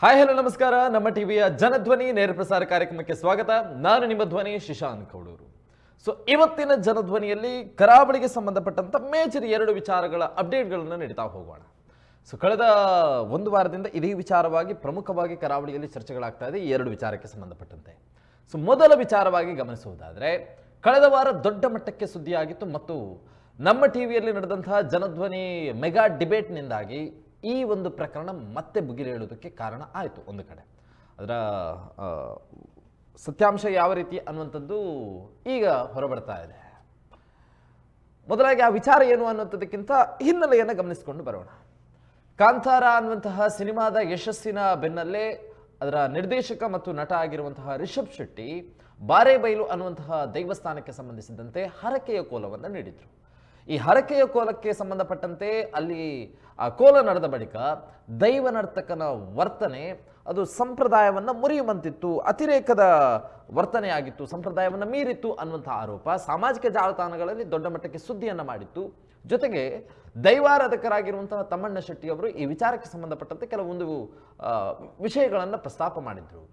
Hi hello ನಮಸ್ಕಾರ. ನಮ್ಮ ಟಿವಿಯ ಜನಧ್ವನಿ ನೇರ ಪ್ರಸಾರ ಕಾರ್ಯಕ್ರಮಕ್ಕೆ ಸ್ವಾಗತ. ನಾನು ನಿಮ್ಮ ಧ್ವನಿ ಶಿಶಾಂಕ್ ಕೌಡೂರು. ಇವತ್ತಿನ ಜನಧ್ವನಿಯಲ್ಲಿ ಕರಾವಳಿಗೆ ಸಂಬಂಧಪಟ್ಟಂತ ಮೇಜರ್ 2 ವಿಚಾರಗಳ ಅಪ್ಡೇಟ್ಗಳನ್ನು ನೀಡ್ತಾ ಹೋಗೋಣ. ಕಳೆದ ಒಂದು ವಾರದಿಂದ ಇದೇ ವಿಚಾರವಾಗಿ ಪ್ರಮುಖವಾಗಿ ಕರಾವಳಿಯಲ್ಲಿ ಚರ್ಚೆಗಳಾಗ್ತಾ ಇದೆ. ಈ 2 ವಿಚಾರಕ್ಕೆ ಸಂಬಂಧಪಟ್ಟಂತೆ ಮೊದಲ ವಿಚಾರವಾಗಿ ಗಮನಿಸುವುದಾದರೆ, ಕಳೆದ ವಾರ ದೊಡ್ಡ ಮಟ್ಟಕ್ಕೆ ಸುದ್ದಿಯಾಗಿತ್ತು ಮತ್ತು ನಮ್ಮ ಟಿವಿಯಲ್ಲಿ ನಡೆದಂತಹ ಜನಧ್ವನಿ ಮೆಗಾ ಡಿಬೇಟ್ನಿಂದಾಗಿ ಈ ಒಂದು ಪ್ರಕರಣ ಮತ್ತೆ ಬುಗಿಲೇಳುವುದಕ್ಕೆ ಕಾರಣ ಆಯಿತು. ಒಂದು ಕಡೆ ಅದರ ಸತ್ಯಾಂಶ ಯಾವ ರೀತಿ ಅನ್ನುವಂಥದ್ದು ಈಗ ಹೊರಬರ್ತಾ ಇದೆ. ಮೊದಲಾಗಿ ಆ ವಿಚಾರ ಏನು ಅನ್ನುವಂಥದ್ದಕ್ಕಿಂತ ಹಿನ್ನೆಲೆಯನ್ನು ಗಮನಿಸಿಕೊಂಡು ಬರೋಣ. ಕಾಂತಾರ ಅನ್ನುವಂತಹ ಸಿನಿಮಾದ ಯಶಸ್ಸಿನ ಬೆನ್ನಲ್ಲೇ ಅದರ ನಿರ್ದೇಶಕ ಮತ್ತು ನಟ ಆಗಿರುವಂತಹ ರಿಷಬ್ ಶೆಟ್ಟಿ ಬಾರೇಬೈಲು ಅನ್ನುವಂತಹ ದೈವಸ್ಥಾನಕ್ಕೆ ಸಂಬಂಧಿಸಿದಂತೆ ಹರಕೆಯ ಕೋಲವನ್ನು ನೀಡಿದರು. ಈ ಹರಕೆಯ ಕೋಲಕ್ಕೆ ಸಂಬಂಧಪಟ್ಟಂತೆ ಅಲ್ಲಿ ಆ ಕೋಲ ನಡೆದ ಬಳಿಕ ದೈವ ನರ್ತಕನ ವರ್ತನೆ ಅದು ಸಂಪ್ರದಾಯವನ್ನು ಮುರಿಯುವಂತಿತ್ತು, ಅತಿರೇಕದ ವರ್ತನೆಯಾಗಿತ್ತು, ಸಂಪ್ರದಾಯವನ್ನು ಮೀರಿತ್ತು ಅನ್ನುವಂತಹ ಆರೋಪ ಸಾಮಾಜಿಕ ಜಾಲತಾಣಗಳಲ್ಲಿ ದೊಡ್ಡ ಮಟ್ಟಕ್ಕೆ ಸುದ್ದಿಯನ್ನು ಮಾಡಿತ್ತು. ಜೊತೆಗೆ ದೈವಾರಾಧಕರಾಗಿರುವಂತಹ ತಮ್ಮಣ್ಣ ಶೆಟ್ಟಿ ಅವರು ಈ ವಿಚಾರಕ್ಕೆ ಸಂಬಂಧಪಟ್ಟಂತೆ ಕೆಲವೊಂದು ವಿಷಯಗಳನ್ನು ಪ್ರಸ್ತಾಪ ಮಾಡಿದರು.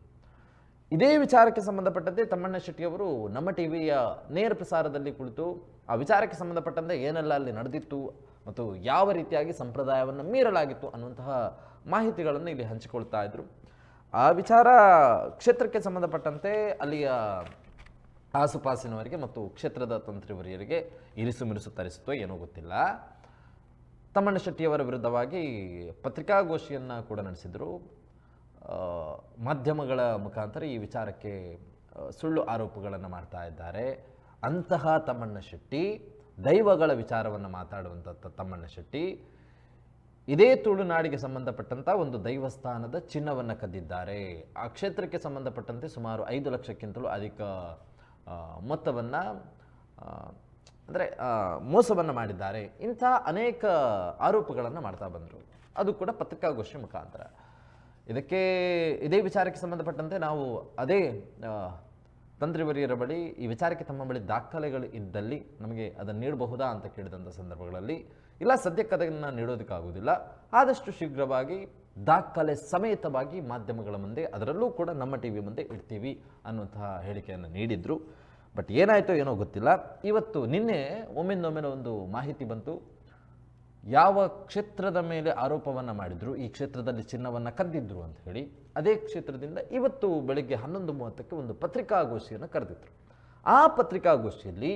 ಇದೇ ವಿಚಾರಕ್ಕೆ ಸಂಬಂಧಪಟ್ಟಂತೆ ತಮ್ಮಣ್ಣ ಶೆಟ್ಟಿ ಅವರು ನಮ್ಮ ಟಿವಿಯ ನೇರ ಪ್ರಸಾರದಲ್ಲಿ ಕುಳಿತು ಆ ವಿಚಾರಕ್ಕೆ ಸಂಬಂಧಪಟ್ಟಂತೆ ಏನೆಲ್ಲ ಅಲ್ಲಿ ನಡೆದಿತ್ತು ಮತ್ತು ಯಾವ ರೀತಿಯಾಗಿ ಸಂಪ್ರದಾಯವನ್ನು ಮೀರಲಾಗಿತ್ತು ಅನ್ನುವಂತಹ ಮಾಹಿತಿಗಳನ್ನು ಇಲ್ಲಿ ಹಂಚಿಕೊಳ್ತಾ ಇದ್ರು. ಆ ವಿಚಾರ ಕ್ಷೇತ್ರಕ್ಕೆ ಸಂಬಂಧಪಟ್ಟಂತೆ ಅಲ್ಲಿಯ ಆಸುಪಾಸಿನವರಿಗೆ ಮತ್ತು ಕ್ಷೇತ್ರದ ತಂತ್ರಿವರಿಯರಿಗೆ ಇರಿಸು ಮಿರಿಸು ತರಿಸುತ್ತೋ ಏನೋ ಗೊತ್ತಿಲ್ಲ. ತಮ್ಮಣ್ಣ ಶೆಟ್ಟಿಯವರ ವಿರುದ್ಧವಾಗಿ ಪತ್ರಿಕಾಗೋಷ್ಠಿಯನ್ನು ಕೂಡ ನಡೆಸಿದರು. ಮಾಧ್ಯಮಗಳ ಮುಖಾಂತರ ಈ ವಿಚಾರಕ್ಕೆ ಸುಳ್ಳು ಆರೋಪಗಳನ್ನು ಮಾಡ್ತಾ ಇದ್ದಾರೆ. ಅಂತಹ ತಮ್ಮಣ್ಣ ಶೆಟ್ಟಿ, ದೈವಗಳ ವಿಚಾರವನ್ನು ಮಾತಾಡುವಂಥ ತಮ್ಮಣ್ಣ ಶೆಟ್ಟಿ ಇದೇ ತುಳುನಾಡಿಗೆ ಸಂಬಂಧಪಟ್ಟಂಥ ಒಂದು ದೈವಸ್ಥಾನದ ಚಿನ್ನವನ್ನು ಕದ್ದಿದ್ದಾರೆ. ಆ ಕ್ಷೇತ್ರಕ್ಕೆ ಸಂಬಂಧಪಟ್ಟಂತೆ ಸುಮಾರು 5 ಲಕ್ಷಕ್ಕಿಂತಲೂ ಅಧಿಕ ಮೊತ್ತವನ್ನು ಅಂದರೆ ಮೋಸವನ್ನು ಮಾಡಿದ್ದಾರೆ. ಇಂಥ ಅನೇಕ ಆರೋಪಗಳನ್ನು ಮಾಡ್ತಾ ಬಂದರು. ಅದು ಕೂಡ ಪತ್ರಿಕಾಗೋಷ್ಠಿ ಮುಖಾಂತರ. ಇದೇ ವಿಚಾರಕ್ಕೆ ಸಂಬಂಧಪಟ್ಟಂತೆ ನಾವು ಅದೇ ತಂತ್ರಿವರಿಯರ ಬಳಿ ಈ ವಿಚಾರಕ್ಕೆ ತಮ್ಮ ಬಳಿ ದಾಖಲೆಗಳು ಇದ್ದಲ್ಲಿ ನಮಗೆ ಅದನ್ನು ನೀಡಬಹುದಾ ಅಂತ ಕೇಳಿದಂಥ ಸಂದರ್ಭಗಳಲ್ಲಿ ಇಲ್ಲ, ಸದ್ಯಕ್ಕೆ ಅದನ್ನು ನೀಡೋದಕ್ಕಾಗೋದಿಲ್ಲ, ಆದಷ್ಟು ಶೀಘ್ರವಾಗಿ ದಾಖಲೆ ಸಮೇತವಾಗಿ ಮಾಧ್ಯಮಗಳ ಮುಂದೆ, ಅದರಲ್ಲೂ ಕೂಡ ನಮ್ಮ ಟಿವಿ ಮುಂದೆ ಇಡ್ತೀವಿ ಅನ್ನುವಂತಹ ಹೇಳಿಕೆಯನ್ನು ನೀಡಿದ್ರು. ಬಟ್ ಏನಾಯಿತೋ ಏನೋ ಗೊತ್ತಿಲ್ಲ. ನಿನ್ನೆ ಒಮ್ಮಿಂದೊಮ್ಮೆನ ಒಂದು ಮಾಹಿತಿ ಬಂತು. ಯಾವ ಕ್ಷೇತ್ರದ ಮೇಲೆ ಆರೋಪವನ್ನು ಮಾಡಿದ್ರು, ಈ ಕ್ಷೇತ್ರದಲ್ಲಿ ಚಿನ್ನವನ್ನು ಕದ್ದಿದ್ರು ಅಂತ ಹೇಳಿ, ಅದೇ ಕ್ಷೇತ್ರದಿಂದ ಇವತ್ತು ಬೆಳಗ್ಗೆ 11:30ಕ್ಕೆ ಒಂದು ಪತ್ರಿಕಾಗೋಷ್ಠಿಯನ್ನು ಕರೆದಿದ್ರು. ಆ ಪತ್ರಿಕಾಗೋಷ್ಠಿಯಲ್ಲಿ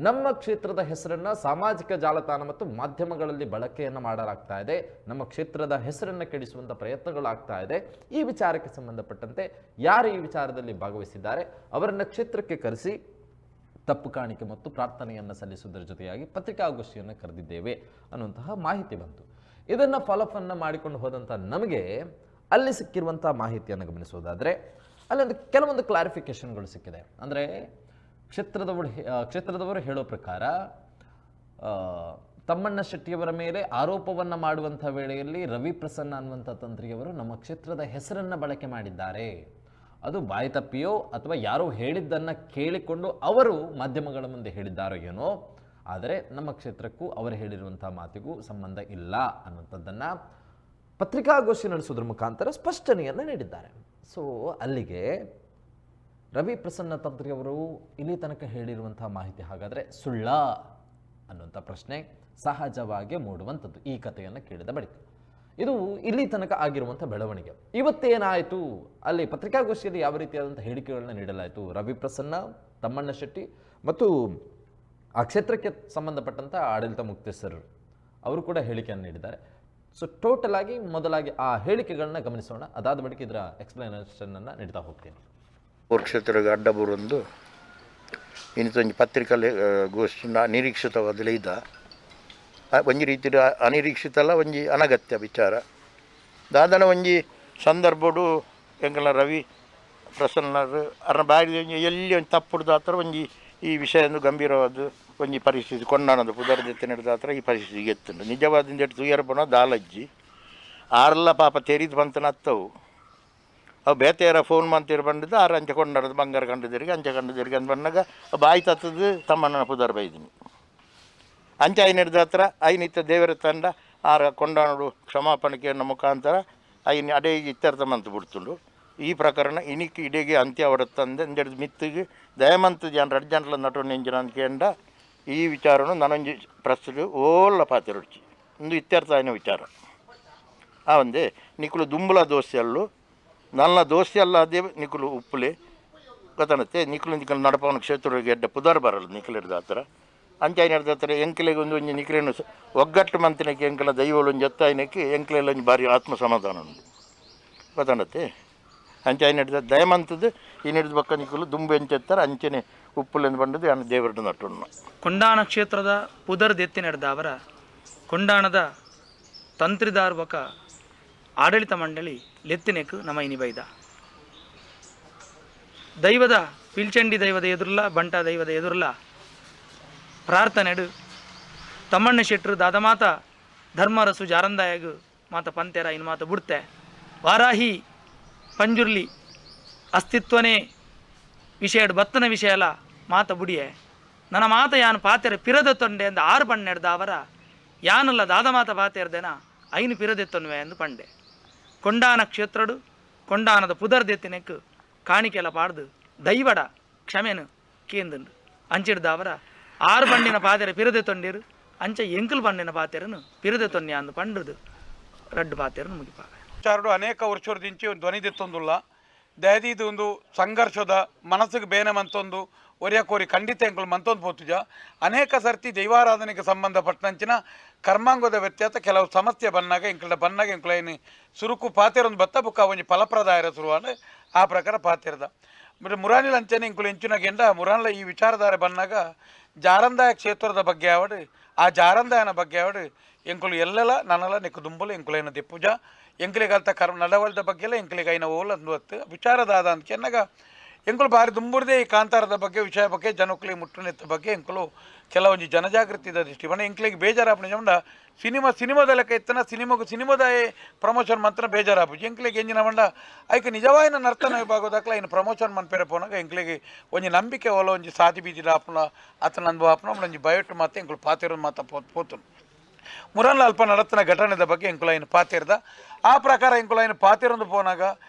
ನಮ್ಮ ಕ್ಷೇತ್ರದ ಹೆಸರನ್ನು ಸಾಮಾಜಿಕ ಜಾಲತಾಣ ಮತ್ತು ಮಾಧ್ಯಮಗಳಲ್ಲಿ ಬಳಕೆಯನ್ನು ಮಾಡಲಾಗ್ತಾ ಇದೆ, ನಮ್ಮ ಕ್ಷೇತ್ರದ ಹೆಸರನ್ನು ಕೆಡಿಸುವಂಥ ಪ್ರಯತ್ನಗಳಾಗ್ತಾ ಇದೆ. ಈ ವಿಚಾರಕ್ಕೆ ಸಂಬಂಧಪಟ್ಟಂತೆ ಯಾರು ಈ ವಿಚಾರದಲ್ಲಿ ಭಾಗವಹಿಸಿದ್ದಾರೆ ಅವರನ್ನು ಕ್ಷೇತ್ರಕ್ಕೆ ಕರೆಸಿ ತಪ್ಪು ಕಾಣಿಕೆ ಮತ್ತು ಪ್ರಾರ್ಥನೆಯನ್ನು ಸಲ್ಲಿಸುವುದರ ಜೊತೆಯಾಗಿ ಪತ್ರಿಕಾಗೋಷ್ಠಿಯನ್ನು ಕರೆದಿದ್ದೇವೆ ಅನ್ನುವಂತಹ ಮಾಹಿತಿ ಬಂತು. ಇದನ್ನು ಫಾಲೋಅನ್ನು ಮಾಡಿಕೊಂಡು ಹೋದಂಥ ನಮಗೆ ಅಲ್ಲಿ ಸಿಕ್ಕಿರುವಂಥ ಮಾಹಿತಿಯನ್ನು ಗಮನಿಸೋದಾದರೆ ಕೆಲವೊಂದು ಕ್ಲಾರಿಫಿಕೇಷನ್ಗಳು ಸಿಕ್ಕಿದೆ. ಅಂದರೆ ಕ್ಷೇತ್ರದವರು ಹೇಳೋ ಪ್ರಕಾರ ತಮ್ಮಣ್ಣ ಶೆಟ್ಟಿಯವರ ಮೇಲೆ ಆರೋಪವನ್ನು ಮಾಡುವಂಥ ವೇಳೆಯಲ್ಲಿ ರವಿ ಪ್ರಸನ್ನ ಅನ್ನುವಂಥ ತಂತ್ರಿಯವರು ನಮ್ಮ ಕ್ಷೇತ್ರದ ಹೆಸರನ್ನು ಬಳಕೆ ಮಾಡಿದ್ದಾರೆ. ಅದು ಬಾಯಿ ತಪ್ಪಿಯೋ ಅಥವಾ ಯಾರೋ ಹೇಳಿದ್ದನ್ನು ಕೇಳಿಕೊಂಡು ಅವರು ಮಾಧ್ಯಮಗಳ ಮುಂದೆ ಹೇಳಿದ್ದಾರೋ ಏನೋ, ಆದರೆ ನಮ್ಮ ಕ್ಷೇತ್ರಕ್ಕೂ ಅವರು ಹೇಳಿರುವಂಥ ಮಾತಿಗೂ ಸಂಬಂಧ ಇಲ್ಲ ಅನ್ನುವಂಥದ್ದನ್ನು ಪತ್ರಿಕಾಗೋಷ್ಠಿ ನಡೆಸೋದ್ರ ಮುಖಾಂತರ ಸ್ಪಷ್ಟನೆಯನ್ನು ನೀಡಿದ್ದಾರೆ. ಅಲ್ಲಿಗೆ ರವಿ ಪ್ರಸನ್ನ ತಂತ್ರಿಯವರು ಇಲ್ಲಿ ತನಕ ಹೇಳಿರುವಂಥ ಮಾಹಿತಿ ಹಾಗಾದರೆ ಸುಳ್ಳ ಅನ್ನುವಂಥ ಪ್ರಶ್ನೆ ಸಹಜವಾಗಿ ಮೂಡುವಂಥದ್ದು ಈ ಕಥೆಯನ್ನು ಕೇಳಿದ ಬಳಿಕ. ಇದು ಇಲ್ಲಿ ತನಕ ಆಗಿರುವಂಥ ಬೆಳವಣಿಗೆ. ಇವತ್ತೇನಾಯಿತು, ಅಲ್ಲಿ ಪತ್ರಿಕಾಗೋಷ್ಠಿಯಲ್ಲಿ ಯಾವ ರೀತಿಯಾದಂಥ ಹೇಳಿಕೆಗಳನ್ನ ನೀಡಲಾಯಿತು, ರವಿ ಪ್ರಸನ್ನ, ತಮ್ಮಣ್ಣ ಶೆಟ್ಟಿ ಮತ್ತು ಆ ಕ್ಷೇತ್ರಕ್ಕೆ ಸಂಬಂಧಪಟ್ಟಂಥ ಆಡಳಿತ ಮುಕ್ತೇಶ್ವರರು ಅವರು ಕೂಡ ಹೇಳಿಕೆಯನ್ನು ನೀಡಿದ್ದಾರೆ. ಟೋಟಲ್ ಆಗಿ ಮೊದಲಾಗಿ ಆ ಹೇಳಿಕೆಗಳನ್ನ ಗಮನಿಸೋಣ. ಅದಾದ ಬಳಿಕ ಇದರ ಎಕ್ಸ್ಪ್ಲನೇಷನನ್ನು ನೀಡ್ತಾ ಹೋಗ್ತೀನಿ. ಕ್ಷೇತ್ರಕ್ಕೆ ಅಡ್ಡ ಬರುವಂದು ಇನ್ನೊಂದು ಪತ್ರಿಕಾ ಗೋಷ್ಠಿ ನಿರೀಕ್ಷಿತವಾದಲೇ ಇದ್ದ ಒಂಜಿ ರೀತಿ ಅನಿರೀಕ್ಷಿತ ಅಲ್ಲ, ಒಂಜಿ ಅನಗತ್ಯ ವಿಚಾರ ದಾದನ ಒಂಜಿ ಸಂದರ್ಭಡು ಎಂಕಲ ರವಿ ಪ್ರಸನ್ನರು ಅರ್ನ ಬಾರಿ ಎಲ್ಲಿ ಒಂದು ತಪ್ಪುಡ್ದ ಹತ್ರ ಒಂಜಿ ಈ ವಿಷಯ ಗಂಭೀರವಾದ ಒಂಜಿ ಪರಿಸ್ಥಿತಿ ಕೊಂಡಾಣದ ಪುದರ್ಜತೆ ನಡೆದ ಹತ್ರ ಈ ಪರಿಸ್ಥಿತಿ ಎತ್ತುಂಡು ನಿಜವಾದಿಂದ ಎಷ್ಟು ತುಯರ್ಪಣ ದಾಲಜ್ಜಿ ಆರೆಲ್ಲ ಪಾಪ ತೆರಿದು ಬಂತನ ಹತ್ತವು ಅವು ಬೇತೆಯರ ಫೋನ್ ಮಂತಿರು ಬಂದಿದ್ದು ಆರು ಅಂಚೆ ಕೊಂಡಾಡದು ಬಂಗಾರ ಕಂಡಿದ್ದರಿಗೆ ಅಂಚೆ ಕಂಡಿದ್ದರಿಗೆ ಅಂತ ಬಂದಾಗ ಬಾಯಿ ತತ್ತದು ತಮ್ಮಣ್ಣನ ಪುದರ್ ಬೈದಿನಿ ಅಂಚೆ ಐನಿಡ್ದ ಹತ್ರ ಐನಿತ್ತ ದೇವರ ತಂಡ ಆರ ಕೊಂಡಾಣಡು ಕ್ಷಮಾಪಣಿಕೆಯನ್ನು ಮುಖಾಂತರ ಅಯ್ಯ ಅಡೇ ಇತ್ಯರ್ಥ ಮಂತ್ ಬಿಡ್ತುಂಡು ಈ ಪ್ರಕರಣ ಇನಿಕ್ ಇಡೆಗೆ ಅಂತ್ಯ ಹೊಡತ್ತಂದೆ ಅಂದೇಳಿದ ಮಿತ್ತಿಗೆ ದಯಮಂತ್ ಜನರು ಅಡ್ ಜನರ ನಟು ನೆಂಜಿನ ಅಂದ್ಕೊಂಡ ಈ ವಿಚಾರನು ನನಂಜಿ ಪ್ರಸ್ತುತ ಓಲ್ಲ ಪಾತಿರೊಡ್ಚಿ ಒಂದು ಇತ್ಯರ್ಥ ಆಯ್ನ ವಿಚಾರ ಆ ಒಂದೇ ನಿಕ್ಕಲು ದುಂಬುಲ ದೋಸೆಯಲ್ಲು ನನ್ನ ದೋಸೆ ಅಲ್ಲ ಅದೇ ನಿಕ್ಕಲು ಉಪ್ಪುಲೆ ಗೊತ್ತಾನತ್ತೆ ನಿಕ್ಕಲು ನಿಕ್ಕಲು ನಡಪವನ ಕ್ಷೇತ್ರಕ್ಕೆ ಎಡ್ಡ ಪುದಾರ್ ಬರಲ್ಲ ನಿಕ್ಕಲು ಹಿಡ್ದ ಹತ್ರ ಅಂಚಾಯ್ನ ಹಿಡ್ದ ಹತ್ರ ಎಂಕ್ಲೆಗೆ ಒಂದು ನಿಕ್ಕಲೇನು ಒಗ್ಗಟ್ಟು ಮಂತಿನಕ್ಕೆ ಎಂಕಲ ದೈವಲು ಒಂದು ಎತ್ತಾಯ್ನಕ್ಕೆ ಎಂಕ್ಲೆಲ್ಲ ಒಂದು ಭಾರಿ ಆತ್ಮ ಸಮಾಧಾನ ಉಂಟು ಗೊತ್ತಾನತ್ತೆ ಅಂಚಾಯ್ನ ಹಿಡ್ದ ದಯಮಂತದ್ದು ಇನ್ನು ಹಿಡಿದು ಬಕ್ಕ ನಿಕ್ಕಲು ದುಂಬು ಎಂಚೆತ್ತಾರೆ ಅಂಚೆನೆ ಉಪ್ಪುಲೆಂದು ಬಂದದ್ದು ಅನ್ನ ದೇವರದ್ದು ನಟ್ಟು ಕೊಂಡಾಣ ಕ್ಷೇತ್ರದ ಪುದರ್ ದೆತ್ತಿ ನಡೆದ ಅವರ ಕೊಂಡಾಣದ ತಂತ್ರಿದಾರ್ವಕ ಆಡಳಿತ ಮಂಡಳಿ ಲೆತ್ತಿನೆಕ್ ನಮ್ಮ ಇನಿ ಬೈದ ದೈವದ ಪಿಲ್ಚಂಡಿ ದೈವದ ಎದುರುಲ್ಲ ಬಂಟ ದೈವದ ಎದುರುಲ್ಲ ಪ್ರಾರ್ಥನೆಡು ತಮ್ಮಣ್ಣ ಶೆಟ್ರು ದಾದ ಮಾತ ಧರ್ಮರಸು ಜಾರಂದಾಯಗು ಮಾತ ಪಂತೆರ ಇನ್ನು ಮಾತ ಬಿಡ್ತೆ ವಾರಾಹಿ ಪಂಜುರ್ಲಿ ಅಸ್ತಿತ್ವನೇ ವಿಷಯ ಬತ್ತನ ವಿಷಯಲ ಮಾತ ಬುಡಿಯೆ ನನ್ನ ಮಾತ ಯಾನು ಪಾತೆರ ಪಿರದ ತೊಂಡೆ ಅಂದ 6 ಬಣ್ಣ ನಡೆದ ಅವರ ಯಾನಲ್ಲ ದಾದ ಮಾತ ಪಾತೆರ್ದೇನ ಐನು ಪಿರದೆತ್ತೊನ್ವೆ ಎಂದು ಪಂಡೆ ಕೊಂಡಾನ ಕ್ಷೇತ್ರಡು ಕೊಂಡಾನದ ಪುದರ್ದೆತ್ತಿನೆಕ್ ಕಾಣಿಕೆಲ ಪಾಡ್ದು ದೈವಡ ಕ್ಷಮೆನು ಕೇಂದುಂಡು ಅಂಚಿಡ್ದ ಅವರ 6 ಬಣ್ಣಿನ ಪಾತೆರ ಪಿರದೆ ತೊಂಡಿರು ಅಂಚ ಎಂಕಲ್ ಬಣ್ಣಿನ ಪಾತೆರನು ಪಿರದೆ ತೊನ್ಯ ಅಂದು ಪಂಡ್ರದು ರಡ್ಡು ಪಾತೆರನು ಮುಗಿಪಾವೆ ವಿಚಾರಡು ಅನೇಕ ವರ್ಷದಿಂಚಿ ಒಂದು ಧ್ವನಿ ದೆತ್ತೊಂದುಲ್ಲ ದಯದಿದು ಒಂದು ಸಂಘರ್ಷದ ಮನಸ್ಸಿಗೆ ಬೇನೆ ಮಂತೊಂದು ಒರಿಯಕೋರಿ ಖಂಡಿತ ಎಂಕಲು ಮಂತೊಂದು ಪೋತುಜ ಅನೇಕ ಸರ್ತಿ ದೈವಾರಾಧನೆಗೆ ಸಂಬಂಧಪಟ್ಟಂಚಿನ ಕರ್ಮಾಂಗದ ವ್ಯತ್ಯಾಸ ಕೆಲವು ಸಮಸ್ಯೆ ಬಂದಾಗ ಎಂಕಲ ಬಂದಾಗ ಎಂಕಲೇನು ಸುರುಕು ಪಾತೆರೊಂದು ಬತ್ತ ಬುಕ್ಕ ಒಂಜಿ ಫಲಪ್ರದಾಯರ ಶುರುವಾಂಡ್ ಆ ಪ್ರಕಾರ ಪಾತೆರದ ಮತ್ತೆ ಮುರಾನಿಲ್ ಅಂಚನೆ ಇಂಕುಲು ಎಂಚಿನ ಗೆಂಡ ಮುರಾನ್ಲ ಈ ವಿಚಾರಧಾರೆ ಬಂದಾಗ ಜಾರಂದಾಯ ಕ್ಷೇತ್ರದ ಬಗ್ಗೆ ಆವಡು ಆ ಜಾರಂದಾಯನ ಬಗ್ಗೆ ಆವಡು ಎಂಕುಲು ಎಲ್ಲೆಲ್ಲ ನನ್ನಲ್ಲ ನೆಕ್ಕು ದುಂಬಲು ಎಂಕುಲೈನ ದಿಪ್ಪುಜ ಎಂಕಲಿಗಲ್ತ ನಡವಳ್ದ ಬಗ್ಗೆಲ್ಲ ಎಂಕಲಿಗೆ ಐನ ಓಲ್ ಅಂದುವತ್ತು ವಿಚಾರದಾದ ಅಂತ ಕೆನ್ನಾಗ ಎಂಕುಲು ಭಾರಿ ದುಂಬುರ್ದೇ ಈ ಕಾಂತಾರದ ಬಗ್ಗೆ ವಿಷಯ ಬಗ್ಗೆ ಜನಕ್ಕಳಿಗೆ ಮುಟ್ಟುನೆತ್ತ ಬಗ್ಗೆ ಎಂಕುಲು ಕೆಲವೊಂದು ಜನಜಾಗೃತಿದ ದೃಷ್ಟಿ ಬಣ್ಣ ಎಂಕಲಿಗೆ ಬೇಜಾರಾಪಣ ಜಮಂಡ ಸಿನಿಮಾದ ಲೆಕ್ಕ ಎತ್ತನ ಸಿನಿಮಾದ ಪ್ರಮೋಷನ್ ಮಾತ್ರ ಬೇಜಾರಾಪುಜಿ ಎಂಕಲಿಗೆ ಎಂಜಿನ ಮಂಡ ಐಕೆ ನಿಜವಾಯಿನ ನರ್ತನ ವಿಭಾಗದಾಕ್ಲ ಇನ್ನು ಪ್ರಮೋಷನ್ ಮನ್ಪೇರೆ ಪೋನಾಗ ಎಂಕಲಿಗೆ ಒಂಜಿ ನಂಬಿಕೆ ಒಲ ಒಂಜಿ ಸಾತಿ ಬೀದಿದ ಆಪನ ಆತನ ಅನುಭವ ಆಪನ ಒಂಜಿ ಬಯೋಟು ಮಾತು ಎಂಕುಲು ಪಾತಿರೋದು ಮಾತ ಪೋತು ಮುರನ್ಲ ಅಲ್ಪ ನಡತನ ಘಟನೆದ ಬಗ್ಗೆ ಎಂಕುಲೈನ ಪಾತಿರ್ದ ಆ ಪ್ರಕಾರ ಎಂಕುಲೈನ ಪಾತಿರೊಂದು ಪೋನಾಗ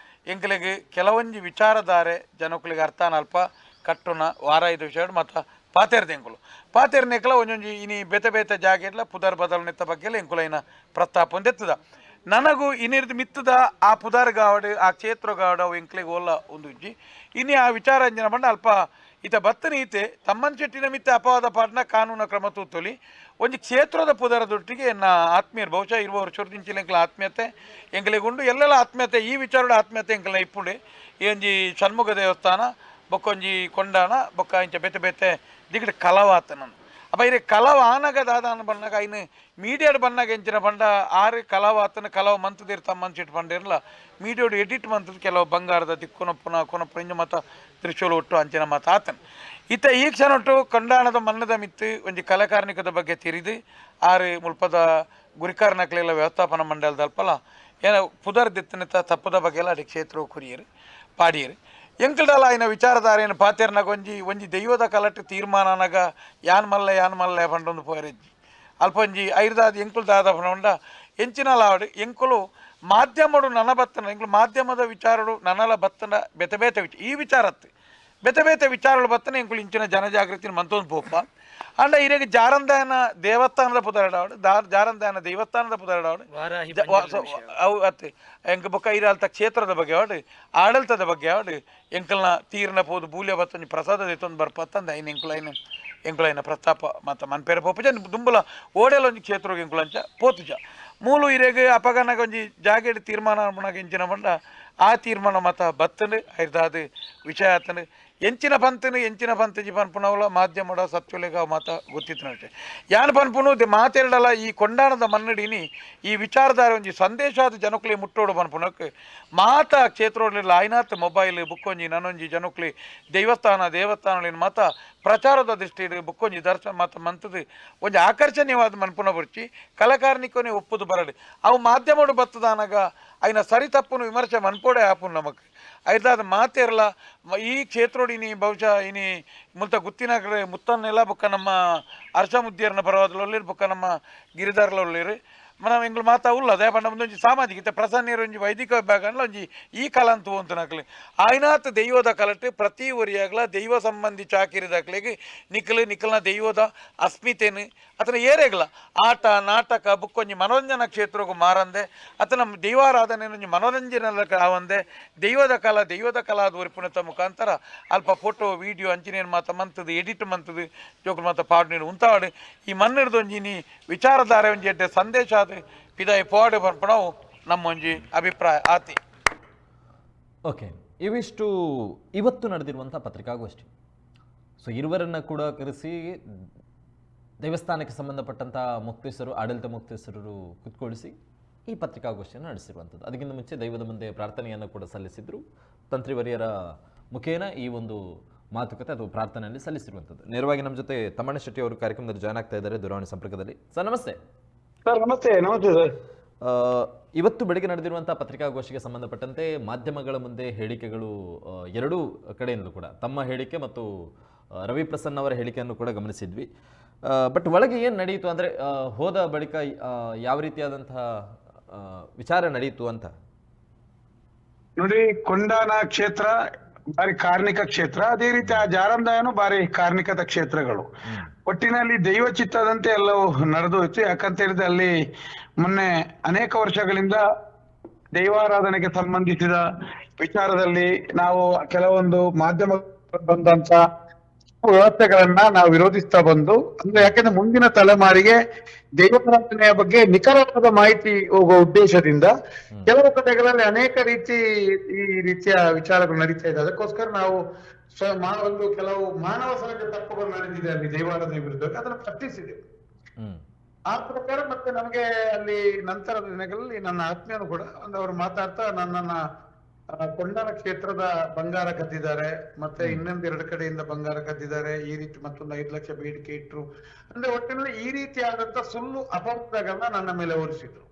ಎಂಕಲಿಗೆ ಕೆಲವೊಂದು ವಿಚಾರಧಾರೆ ಜನಕ್ಕಳಿಗೆ ಅರ್ಥನ ಅಲ್ಪ ಕಟ್ಟುನ ವಾರ 5 ವಿಷಯ ಮತ್ತು ಪಾತೆರ್ದ ಎಂಕುಲು ಪಾತೆರ್ನೆಕ್ಲ ಒಂದೊಂದು ಇನಿ ಬೇತೆ ಬೇತೆ ಜಾಗೆಲ್ಲ ಪುದರ್ ಬದಲನೆತ್ತ ಬಗ್ಗೆಲ್ಲ ಎಂಕುಲೈನ ಪ್ರಸ್ತಾಪ ಒಂದೆತ್ತದ ನನಗೂ ಇನ್ನಿರ್ದು ಮಿತ್ತದ ಆ ಪುದರ್ ಗಾವಡು ಆ ಕ್ಷೇತ್ರ ಗಾವಡು ಅವು ಎಂಕ್ಲಿಗೆ ಓಲ್ಲ ಒಂದು ಇಜ್ಜಿ ಇನ್ನು ಆ ವಿಚಾರ ಅಂಜನ ಬಂಡ ಅಲ್ಪ ಈತ ಬತ್ತನ ಈತೆ ತಮ್ಮನ್ ಶೆಟ್ಟಿನ ಮಿತ್ತ ಅಪವಾದ ಪಾಠನ ಕಾನೂನ ಕ್ರಮ ತೂತೊಲಿ ಒಂದು ಕ್ಷೇತ್ರದ ಪುದರದೊಟ್ಟಿಗೆ ಎನ್ನ ಆತ್ಮೀಯರು ಬಹುಶಃ 20 ವರ್ಷದಿಂಚಿನ ಎಂಕಲ ಆತ್ಮೀಯತೆ ಎಂಕಲಿಗುಂಡು ಎಲ್ಲೆಲ್ಲ ಆತ್ಮೀಯತೆ ಈ ವಿಚಾರದ ಆತ್ಮೀಯತೆ ಎಂಕಲ ಇಪ್ಪುಂಡೆ ಒಂಜಿ ಷಣ್ಮುಖ ದೇವಸ್ಥಾನ ಬೊಕ್ಕೊಂಜಿ ಕೊಂಡಾಣ ಬೊಕ್ಕ ಇಂಚ ಬೇತೆ ಬೇತೆ ದಿಗಡ ಕಲವಾತನ ಅಪ್ಪ ಇರೇ ಕಲವ ಆನಾಗ ದಾದಾನ ಬಣ್ಣಾಗ ಇನ್ನು ಮೀಡಿಯಾಡ್ ಬಣ್ಣಾಗ ಎಂಚಿನ ಬಂಡ 6 ಕಲವಾತನ ಕಲವ ಮಂತದಿರ್ ತಮ್ಮನ್ ಸಿಟ್ಟು ಬಂಡಿರಲ್ಲ ಮೀಡಿಯಾಡು ಎಡಿಟ್ ಮಂತದ ಕೆಲವು ಬಂಗಾರದ ಕೊನಪ್ಪನ ಇಂಜ ಮತ ತ್ರಿಶೂಲ ಒಟ್ಟು ಅಂಚಿನ ಮತ ಆತನ ಈತ ಈ ಕ್ಷಣ ಒಟ್ಟು ಕೊಂಡಾಣದ ಮನ್ನದ ಮಿತ್ತು ಒಂಜಿ ಕಲಾಕಾರ್ಣಿಕದ ಬಗ್ಗೆ ತಿರಿದು 6 ಮುಲ್ಪದ ಗುರಿಕಾರ್ನಕ್ಲೆಲ್ಲ ವ್ಯವಸ್ಥಾಪನಾ ಮಂಡಲದ ಅಲ್ಪಲ್ಲ ಏನೋ ಪುದರ್ ದಿತ್ತನಿತ ತಪ್ಪದ ಬಗ್ಗೆ ಎಲ್ಲ ಅಡಿ ಕ್ಷೇತ್ರ ಕುರಿಯರು ಪಾಡಿಯರು ಎಂಕಲ್ಡಲ್ಲ ಆಯ್ನ ವಿಚಾರಧಾರೆಯನ್ನು ಪಾತೆರ್ನಾಗ ಒಂಜಿ ದೈವದ ಕಲಟ್ಟು ತೀರ್ಮಾನನಾಗ ಯಾನ್ ಮಲ್ಲ ಪಂಡೊಂದು ಪೋರೆಜ್ಜಿ ಅಲ್ಪೊಂಜಿ ಐರ್ದಾದ ಎಂಕುಲು ದಾದ ಪಂಡ ಎಂಚಿನಲ್ಲ ಆವಡು ಎಂಕುಲು ಮಾಧ್ಯಮಡು ನನ್ನ ಬತ್ತನ ಎಂಕುಲು ಮಾಧ್ಯಮದ ವಿಚಾರಡು ನನ್ನಲ ಬತ್ತನ ಬೆತೆ ಬೇತೆ ಈ ವಿಚಾರತ್ತು ಬೇತೆ ಬೇತೆ ವಿಚಾರಗಳು ಬತ್ತನ ಎಂಕುಲು ಇಂಚಿನ ಜನಜಾಗೃತಿನ ಮಂತೊಂದು ಪೋಪ ಅಂಡ ಇರೆಗೆ ಜಾರಂದಾಯನ ದೇವಸ್ಥಾನದ ಪುದರಡಾವಡು ಜಾರಂದಾಯನ ದೇವಸ್ಥಾನದ ಪುದರಡಾವಡು ಅವು ಅತ್ತೆ ಎಂಕ ಬೊಕ್ಕ ಇರಲ್ತ ಕ್ಷೇತ್ರದ ಬಗ್ಗೆ ಆವಡು ಆಡಳಿತದ ಬಗ್ಗೆ ಆವಡು ಎಂಕಲ್ನ ತೀರ್ನ ಪೋದು ಬೂಲ್ಯ ಬತ್ತೊಂದು ಪ್ರಸಾದ ಎತ್ತೊಂದು ಬರ್ಪತ್ತಂದ ಐನು ಎಂಕುಲೈನ ಪ್ರಸ್ತಾಪ ಮತ್ತು ಮನ್ಪೇರ ಪೋಪುಜ ದುಂಬುಲ ಓಡೆಲ ಒಂಜಿ ಕ್ಷೇತ್ರಗೆ ಎಂಕುಲಂಚ ಪೋತುಜ ಮೂಲು ಇರೆಗೆ ಅಪಗನಾಗ ಒಂಜಿ ಜಾಗೆಡ್ ತೀರ್ಮಾನ ಮುಣಗ ಎಂಚಿನ ಬಂಡ ಆ ತೀರ್ಮಾನ ಮತ ಬತ್ತನು ಐದಾದ ವಿಷಯ ಆತನು ಎಂಚಿನ ಪಂತಜಿ ಪನ್ಪುನವಲ ಮಾಧ್ಯಮಡ ಸತ್ವಲೆಗ ಮಾತ ಗೊತ್ತಿತ್ತು ವಿಷಯ ಯಾನ್ ಪನ್ಪುನು ಮಾತೆರಡಲ್ಲ ಈ ಕೊಂಡಾಣದ ಮನ್ನಡಿನಿ ಈ ವಿಚಾರಧಾರೆ ಒಂಜಿ ಸಂದೇಶದ ಜನಕ್ಕಲಿ ಮುಟ್ಟೋಡು ಪನ್ಪುನಕ್ಕೆ ಮಾತ ಕ್ಷೇತ್ರದಲ್ಲಿ ಆಯ್ನಾತ್ ಮೊಬೈಲ್ ಬುಕ್ಕೊಂಜಿ ನನೊಂಜಿ ಜನಕ್ಕಲಿ ದೇವಸ್ಥಾನಗಳಿನ ಮಾತ ಪ್ರಚಾರದ ದೃಷ್ಟಿ ಬುಕ್ಕೊಂಜಿ ದರ್ಶನ ಮಾತ ಮಂತದು ಒಂಜಿ ಆಕರ್ಷಣೀಯವಾದ ಮನ್ಪುನ ಬರ್ಚಿ ಕಲಾಕಾರ್ನಿಕೊನೆ ಒಪ್ಪುದು ಬರಡು ಅವು ಮಾಧ್ಯಮಡು ಬತ್ತದಾನಾಗ అయిన సరి తప్పును విమర్శ మన్పోడే ఆపు నమకు అయితే అది మాతేర్ల ఈ ಕ್ಷೇತ್ರೋಡಿನಿ ಬಹುಶಃ ಇನಿ ಮುಲ್ತ ಗುತ್ತಿನ ಮುತ್ತನ್ನೆಲ್ಲ ಬೊಕ್ಕ ನಮ್ಮ ಅರ್ಷ ಮುದ್ದಿಯರ್ನ ಪರ್ವತಲೊಲ್ಲಿರು ಬೊಕ್ಕ ನಮ್ಮ ಗಿರಿಧಾರಲೊಲ್ಲಿರು మనం ಎಂಗ್ಲು ಮಾತಾ ಉಲ್ಲ ಅದೇ ಪಂಡ ಒಂದೊಂಜಿ ಸಾಮಾಜಿಕತೆ ಪ್ರಸನ್ನೀರು ಒಂಜಿ ವೈದಿಕ ವಿಭಾಗಂಡ್ಲ ಒಂಜಿ ಈ ಕಲ ಅಂತ ಅಂತ ನಕ್ಲಿ ಆಯ್ನಾತ್ ದೈವದ ಕಲಟ್ ಪ್ರತಿ ಒರಿಯಾಗ್ಲ ದೈವ ಸಂಬಂಧಿ ಚಾಕಿರಿದಾಕ್ಲಿಗೆ ನಿಖಲ್ನ ದೈವದ ಅಸ್ಮಿತೆನು ಅತನ ಏರೆಗ್ಲ ಆಟ ನಾಟಕ ಬುಕ್ಕೊಂಜಿ ಮನೋರಂಜನಾ ಕ್ಷೇತ್ರಕ್ಕೂ ಮಾರಂದೆ ಅತನ ದೈವಾರಾಧನೆ ಒಂಜಿ ಮನೋರಂಜನೆ ಆವಂದೆ ದೈವದ ಕಲಾದ ಒರಿಪುಣತ ಮುಖಾಂತರ ಅಲ್ಪ ಫೋಟೋ ವಿಡಿಯೋ ಅಂಚಿನೇನು ಮಾತ ಮಂತದು ಎಡಿಟ್ ಮಂತದು ಜೋಕುಲು ಮಾತ ಪಾಡು ನೀನು ಉಂತಾಡು ಈ ಮನ್ನಿಡ್ದು ಒಂಜಿ ನೀ ವಿಚಾರಧಾರೆ ಒಂಜಿ ಎಡ್ಡೆ ಸಂದೇಶ ಆದ ಪಿದಾಯಿ ಪೋಡೆ ಬರ್ಪಣವು ನಮ್ಮ ಒಂಜಿ ಅಭಿಪ್ರಾಯ ಆತಿ. ಓಕೆ, ಇವಿಷ್ಟು ಇವತ್ತು ನಡೆದಿರುವಂಥ ಪತ್ರಿಕಾಗೋಷ್ಠಿ. ಸೊ ಇರುವರನ್ನು ಕೂಡ ಕರೆಸಿ ದೇವಸ್ಥಾನಕ್ಕೆ ಸಂಬಂಧಪಟ್ಟಂಥ ಮುಕ್ತೇಶ್ವರರು, ಆಡಳಿತ ಮುಕ್ತೇಶ್ವರರು ಕುತ್ಕೊಳಿಸಿ ಈ ಪತ್ರಿಕಾಗೋಷ್ಠಿಯನ್ನು ನಡೆಸಿರುವಂಥದ್ದು. ಅದಕ್ಕಿಂತ ಮುಂಚೆ ದೈವದ ಮುಂದೆ ಪ್ರಾರ್ಥನೆಯನ್ನು ಕೂಡ ಸಲ್ಲಿಸಿದ್ರು. ತಂತ್ರಿವರಿಯರ ಮುಖೇನ ಈ ಒಂದು ಮಾತುಕತೆ ಅಥವಾ ಪ್ರಾರ್ಥನೆಯಲ್ಲಿ ಸಲ್ಲಿಸಿರುವಂಥದ್ದು. ನೇರವಾಗಿ ನಮ್ಮ ಜೊತೆ ತಮ್ಮಣ್ಣ ಶೆಟ್ಟಿ ಅವರು ಕಾರ್ಯಕ್ರಮದಲ್ಲಿ ಜಾಯ್ನ್ ಆಗ್ತಾ ಇದ್ದಾರೆ ದೂರವಾಣಿ ಸಂಪರ್ಕದಲ್ಲಿ. ಸರ್ ನಮಸ್ತೆ. ಸರ್ ನಮಸ್ತೆ. ನಮಸ್ತೆ ಸರ್. ಇವತ್ತು ಬೆಳಗ್ಗೆ ನಡೆದಿರುವಂಥ ಪತ್ರಿಕಾಗೋಷ್ಠಿಗೆ ಸಂಬಂಧಪಟ್ಟಂತೆ ಮಾಧ್ಯಮಗಳ ಮುಂದೆ ಹೇಳಿಕೆಗಳು ಎರಡೂ ಕಡೆಯಿಂದಲೂ ಕೂಡ ತಮ್ಮ ಹೇಳಿಕೆ ಮತ್ತು ರವಿ ಪ್ರಸನ್ನ ಅವರ ಹೇಳಿಕೆಯನ್ನು ಕೂಡ ಗಮನಿಸಿದ್ವಿ. ಬಟ್ ಒಳಗೆ ಏನು ನಡೆಯಿತು ಅಂದರೆ ಹೋದ ಬಳಿಕ ಯಾವ ರೀತಿಯಾದಂತಹ ವಿಚಾರ ನಡೆಯಿತು ಅಂತ ನೋಡಿ, ಕೊಂಡಾನ ಕ್ಷೇತ್ರ ಬಾರಿ ಕಾರ್ಮಿಕ ಕ್ಷೇತ್ರ, ಅದೇ ರೀತಿ ಆ ಜಾರಂದಾಯನು ಬಾರಿ ಕಾರ್ಮಿಕದ ಕ್ಷೇತ್ರಗಳು. ಒಟ್ಟಿನಲ್ಲಿ ದೈವ ಚಿತ್ತದಂತೆ ಎಲ್ಲವೂ ನಡೆದೋಯ್ತು. ಯಾಕಂತ ಹೇಳಿದ್ರೆ ಅಲ್ಲಿ ಮೊನ್ನೆ ಅನೇಕ ವರ್ಷಗಳಿಂದ ದೈವಾರಾಧನೆಗೆ ಸಂಬಂಧಿಸಿದ ವಿಚಾರದಲ್ಲಿ ನಾವು ಕೆಲವೊಂದು ಮಾಧ್ಯಮ ಬಂದಂತ ವ್ಯವಸ್ಥೆಗಳನ್ನ ನಾವು ವಿರೋಧಿಸ್ತಾ ಬಂದು, ಅಂದ್ರೆ ಯಾಕಂದ್ರೆ ಮುಂದಿನ ತಲೆಮಾರಿಗೆ ದೈವಾರಾಧನೆಯ ಬಗ್ಗೆ ನಿಖರವಾದ ಮಾಹಿತಿ ಹೋಗುವ ಉದ್ದೇಶದಿಂದ ಕೆಲವು ಕಡೆಗಳಲ್ಲಿ ಅನೇಕ ಈ ರೀತಿಯ ವಿಚಾರಗಳು ನಡೀತಾ ಇದೆ. ಅದಕ್ಕೋಸ್ಕರ ನಾವು ಒಂದು ಕೆಲವು ಮಾನವ ಸಹಜ ತಪ್ಪುಗಳು ನಡೆದಿದೆ ಅಲ್ಲಿ ದೈವಾರಾಧನೆ ವಿರುದ್ಧ, ಅದನ್ನು ಪ್ರಶ್ನಿಸಿದೆವು. ಆ ಪ್ರಕಾರ ಮತ್ತೆ ನಮಗೆ ಅಲ್ಲಿ ನಂತರದ ದಿನಗಳಲ್ಲಿ ನನ್ನ ಆತ್ಮೀಯನು ಕೂಡ ಅವರು ಮಾತಾಡ್ತಾ ನನ್ನನ್ನ ಕೊಂಡಾನ ಕ್ಷೇತ್ರದ ಬಂಗಾರ ಕದ್ದಿದ್ದಾರೆ, ಮತ್ತೆ ಇನ್ನೊಂದೆರಡು ಕಡೆಯಿಂದ ಬಂಗಾರ ಕದ್ದಿದ್ದಾರೆ, ಈ ರೀತಿ ಮತ್ತೊಂದು 5 ಲಕ್ಷ ಬೇಡಿಕೆ ಇಟ್ರು, ಅಂದ್ರೆ ಒಟ್ಟಿನಲ್ಲಿ ಈ ರೀತಿಯಾದಂತ ಸುಳ್ಳು ಅಪವಾದಗಳನ್ನ ನನ್ನ ಮೇಲೆ ಹೊರಿಸಿದ್ರು.